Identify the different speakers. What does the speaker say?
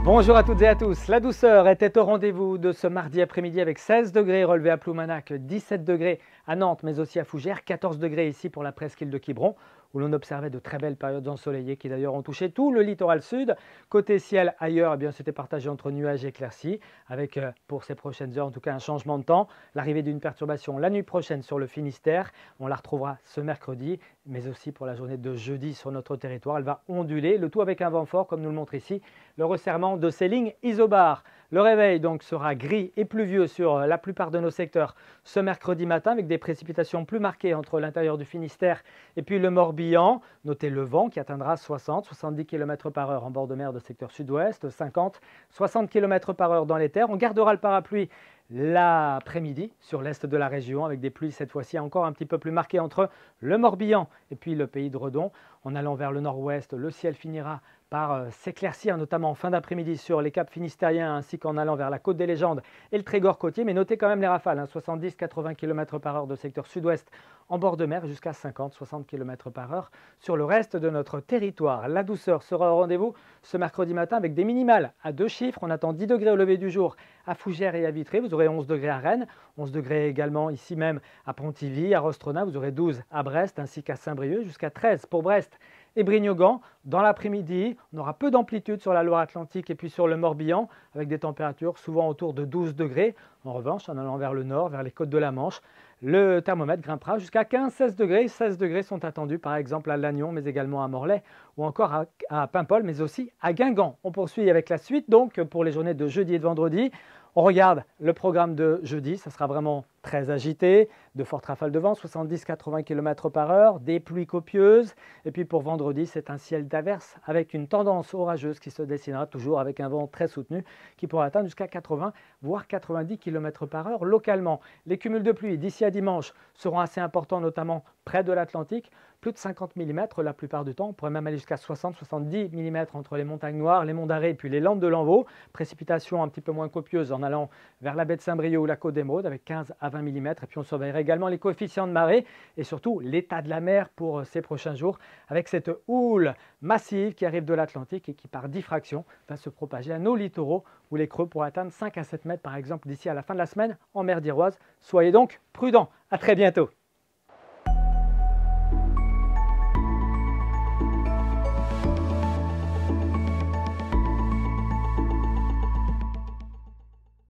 Speaker 1: Bonjour à toutes et à tous. La douceur était au rendez-vous de ce mardi après-midi avec 16 degrés relevés à Ploumanac, 17 degrés à Nantes mais aussi à Fougères, 14 degrés ici pour la presqu'île de Quiberon où l'on observait de très belles périodes ensoleillées qui d'ailleurs ont touché tout le littoral sud. Côté ciel ailleurs, c'était partagé entre nuages et éclaircies avec pour ces prochaines heures en tout cas un changement de temps. L'arrivée d'une perturbation la nuit prochaine sur le Finistère, on la retrouvera ce mercredi mais aussi pour la journée de jeudi sur notre territoire. Elle va onduler, le tout avec un vent fort comme nous le montre ici le resserrement de ces lignes isobars. Le réveil donc sera gris et pluvieux sur la plupart de nos secteurs ce mercredi matin avec des précipitations plus marquées entre l'intérieur du Finistère et puis le Morbihan. Notez le vent qui atteindra 60-70 km/h en bord de mer de secteur sud-ouest, 50-60 km/h dans les terres. On gardera le parapluie l'après-midi sur l'est de la région avec des pluies cette fois-ci encore un petit peu plus marquées entre le Morbihan et puis le pays de Redon. En allant vers le nord-ouest, le ciel finira par s'éclaircir, notamment en fin d'après-midi sur les caps finistériens ainsi qu'en allant vers la côte des Légendes et le Trégor côtier. Mais notez quand même les rafales, 70-80 km/h de secteur sud-ouest en bord de mer jusqu'à 50-60 km/h sur le reste de notre territoire. La douceur sera au rendez-vous ce mercredi matin avec des minimales à 2 chiffres. On attend 10 degrés au lever du jour à Fougères et à Vitré. Vous aurez 11 degrés à Rennes, 11 degrés également ici même à Pontivy, à Rostronin. Vous aurez 12 à Brest ainsi qu'à Saint-Brieuc, jusqu'à 13 pour Brest et Brignogan. Dans l'après-midi, on aura peu d'amplitude sur la Loire-Atlantique et puis sur le Morbihan avec des températures souvent autour de 12 degrés. En revanche, en allant vers le nord, vers les côtes de la Manche, le thermomètre grimpera jusqu'à 15-16 degrés. 16 degrés sont attendus par exemple à Lannion, mais également à Morlaix ou encore à Paimpol, mais aussi à Guingamp. On poursuit avec la suite donc pour les journées de jeudi et de vendredi. On regarde le programme de jeudi, ça sera vraiment très agité, de fortes rafales de vent, 70-80 km/h, des pluies copieuses. Et puis pour vendredi, c'est un ciel d'averse avec une tendance orageuse qui se dessinera toujours avec un vent très soutenu qui pourra atteindre jusqu'à 80 voire 90 km/h localement. Les cumuls de pluie d'ici à dimanche seront assez importants, notamment près de l'Atlantique. Plus de 50 mm la plupart du temps, on pourrait même aller jusqu'à 60-70 mm entre les montagnes noires, les monts d'Arrée et puis les Landes de Lanvaux. Précipitations un petit peu moins copieuses en allant vers la baie de Saint-Brieuc ou la côte d'Émeraude avec 15 à 20 mm. Et puis on surveillera également les coefficients de marée et surtout l'état de la mer pour ces prochains jours avec cette houle massive qui arrive de l'Atlantique et qui par diffraction va se propager à nos littoraux où les creux pourraient atteindre 5 à 7 mètres par exemple d'ici à la fin de la semaine en mer d'Iroise. Soyez donc prudents. À très bientôt.